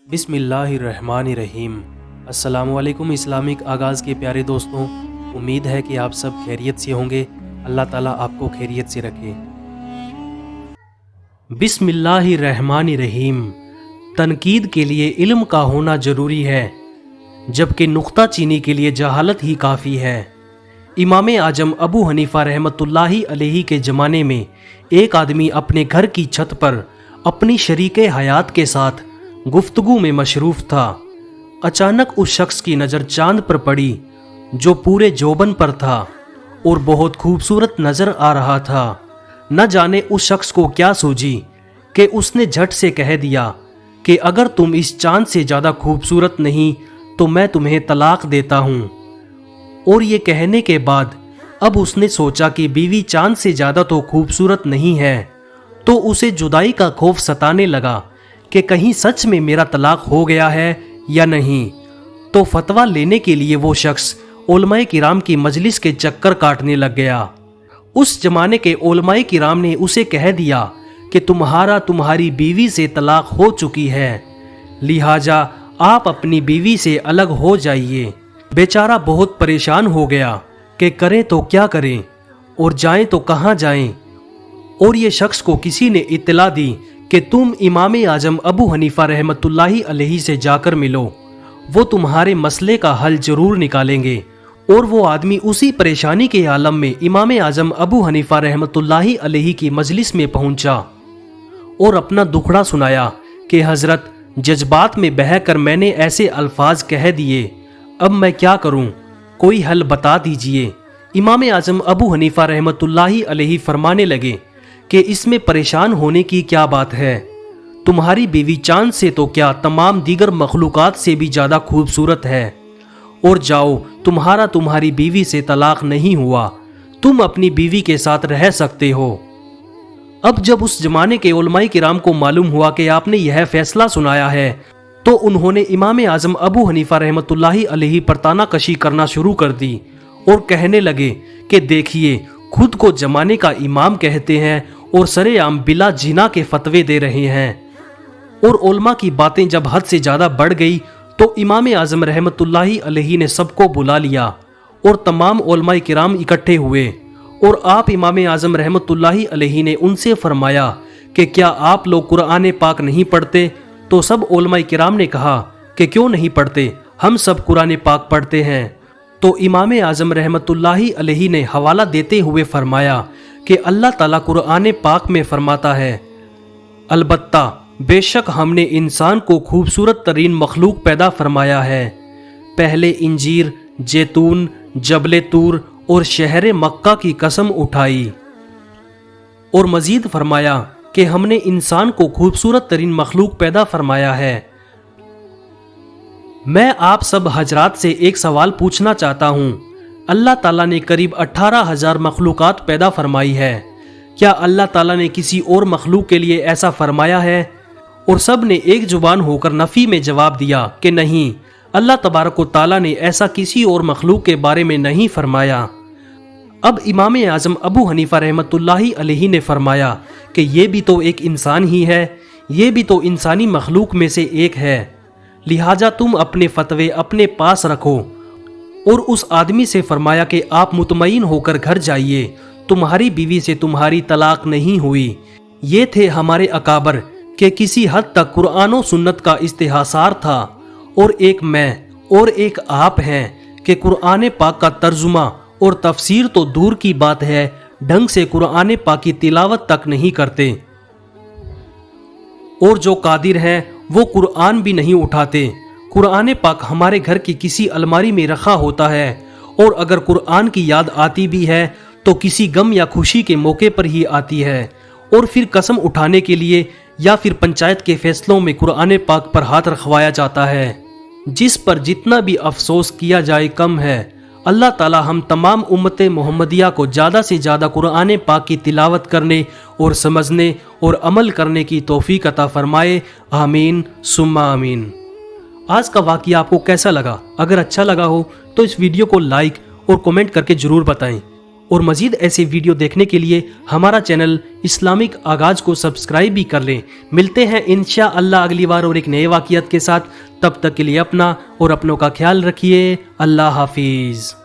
बिस्मिल्लाहिर्रहमानिर्रहीम। अस्सलामुअलैकुम। इस्लामिक आगाज़ के प्यारे दोस्तों, उम्मीद है कि आप सब खैरियत से होंगे। अल्लाह ताला आपको खैरियत से रखे। बिस्मिल्लाहिर्रहमानिर्रहीम। तनकीद के लिए इल्म का होना ज़रूरी है, जबकि नुक्ता चीनी के लिए जहालत ही काफ़ी है। इमाम आजम अबू हनीफा रहमतुल्लाहि अलैहि के ज़माने में एक आदमी अपने घर की छत पर अपनी शरीके हयात के साथ गुफ्तगू में मशरूफ़ था। अचानक उस शख्स की नज़र चांद पर पड़ी, जो पूरे जोबन पर था और बहुत खूबसूरत नज़र आ रहा था। न जाने उस शख्स को क्या सूझी कि उसने झट से कह दिया कि अगर तुम इस चांद से ज़्यादा खूबसूरत नहीं तो मैं तुम्हें तलाक देता हूँ। और ये कहने के बाद अब उसने सोचा कि बीवी चांद से ज़्यादा तो खूबसूरत नहीं है, तो उसे जुदाई का खौफ सताने लगा कि कहीं सच में मेरा तलाक हो गया है या नहीं। तो फतवा लेने के लिए वो शख्स उलमाए किराम की मजलिस के चक्कर काटने लग गया। उस जमाने के उलमाए किराम ने उसे कह दिया कि तुम्हारी बीवी से तलाक हो चुकी है, लिहाजा आप अपनी बीवी से अलग हो जाइए। बेचारा बहुत परेशान हो गया कि करें तो क्या करें और जाएं तो कहाँ जाएं। और ये शख्स को किसी ने इत्तला दी कि तुम इमाम आजम अबू हनीफा रहमतुल्लाहि अलैहि से जाकर मिलो, वो तुम्हारे मसले का हल जरूर निकालेंगे। और वो आदमी उसी परेशानी के आलम में इमाम आजम अबू हनीफा रहमतुल्लाहि अलैहि की मजलिस में पहुंचा और अपना दुखड़ा सुनाया कि हजरत, जज्बात में बहकर मैंने ऐसे अल्फाज कह दिए, अब मैं क्या करूं, कोई हल बता दीजिए। इमाम आजम अबू हनीफा रहमतुल्लाहि अलैहि फरमाने लगे कि इसमें परेशान होने की क्या बात है, तुम्हारी बीवी चांद से तो क्या तमाम दीगर मखलूकात से भी ज़्यादा खूबसूरत है। और जाओ, तुम्हारी बीवी से तलाक नहीं हुआ, तुम अपनी बीवी के साथ रह सकते हो। अब जब उस जमाने के उलमाए किराम को मालूम हुआ कि आपने यह फैसला सुनाया है, तो उन्होंने इमाम आजम अबू हनीफा रहमतुल्लाहि अलैहि पर तानाकशी करना शुरू कर दी और कहने लगे कि देखिए, खुद को जमाने का इमाम कहते हैं और सरेआम बिला जिना के फतवे दे रहे हैं। और उलमा की बातें जब हद से ज़्यादा बढ़ गई तो इमाम आजम रहमतुल्लाहि अलैहि ने सबको बुला लिया और तमाम उलमाए किराम इकट्ठे हुए। और आप इमाम आजम रहमतुल्लाहि अलैहि ने उनसे फरमाया कि क्या आप लोग कुरान पाक नहीं पढ़ते? तो सब उलमाए किराम ने कहा कि क्यों नहीं पढ़ते, हम सब कुरान पाक पढ़ते हैं। तो इमाम आजम रहमतुल्लाहि अलैहि ने हवाला देते हुए फरमाया कि अल्लाह ताला कुरान पाक में फरमाता है, अलबत्ता बेशक हमने इंसान को खूबसूरत तरीन मखलूक पैदा फरमाया है। पहले इंजीर, जैतून, जबले तूर और शहर मक्का की कसम उठाई। और मजीद फरमाया कि हमने इंसान को खूबसूरत तरीन मखलूक पैदा फरमाया है। मैं आप सब हजरात से एक सवाल पूछना चाहता हूँ। अल्लाह ताला ने करीब 18,000 मखलूकात पैदा फरमाई है, क्या अल्लाह ताला ने किसी और मखलूक के लिए ऐसा फरमाया है? और सब ने एक जुबान होकर नफ़ी में जवाब दिया कि नहीं, अल्लाह तबारक व ताला ने ऐसा किसी और मखलूक के बारे में नहीं फरमाया। अब इमाम आजम अबू हनीफा रहमतुल्लाहि अलैहि ने फरमाया कि ये भी तो एक इंसान ही है, ये भी तो इंसानी मखलूक में से एक है, लिहाजा तुम अपने फतवे अपने पास रखो। और उस आदमी से फरमाया कि आप मुतमईन होकर घर जाइए, तुम्हारी बीवी से तुम्हारी तलाक नहीं हुई। ये थे हमारे अकाबर कि किसी हद तक कुरान और सुन्नत का इस्तिहासार था। और एक मैं और एक आप हैं कि कुरान पाक का तर्जुमा और तफसीर तो दूर की बात है, ढंग से कुरान पाक की तिलावत तक नहीं करते। और जो कादिर हैं वो कुरान भी नहीं उठाते। कुरान पाक हमारे घर की किसी अलमारी में रखा होता है, और अगर कुरान की याद आती भी है तो किसी गम या खुशी के मौके पर ही आती है। और फिर कसम उठाने के लिए या फिर पंचायत के फैसलों में कुरान पाक पर हाथ रखवाया जाता है, जिस पर जितना भी अफसोस किया जाए कम है। अल्लाह ताला हम तमाम उम्मत मोहम्मदिया को ज़्यादा से ज़्यादा कुरान पाक की तिलावत करने और समझने और अमल करने की तौफीक अता फरमाए। आमीन सुम्मा आमीन। आज का वाक़या आपको कैसा लगा? अगर अच्छा लगा हो तो इस वीडियो को लाइक और कमेंट करके ज़रूर बताएं। اور مزید ایسے ویڈیو دیکھنے کے لیے ہمارا چینل اسلامک آغاز کو سبسکرائب بھی کر لیں۔ ملتے ہیں انشاءاللہ اگلی بار اور ایک نئے واقعات کے ساتھ۔ تب تک کے لیے اپنا اور اپنوں کا خیال رکھیے۔ اللہ حافظ۔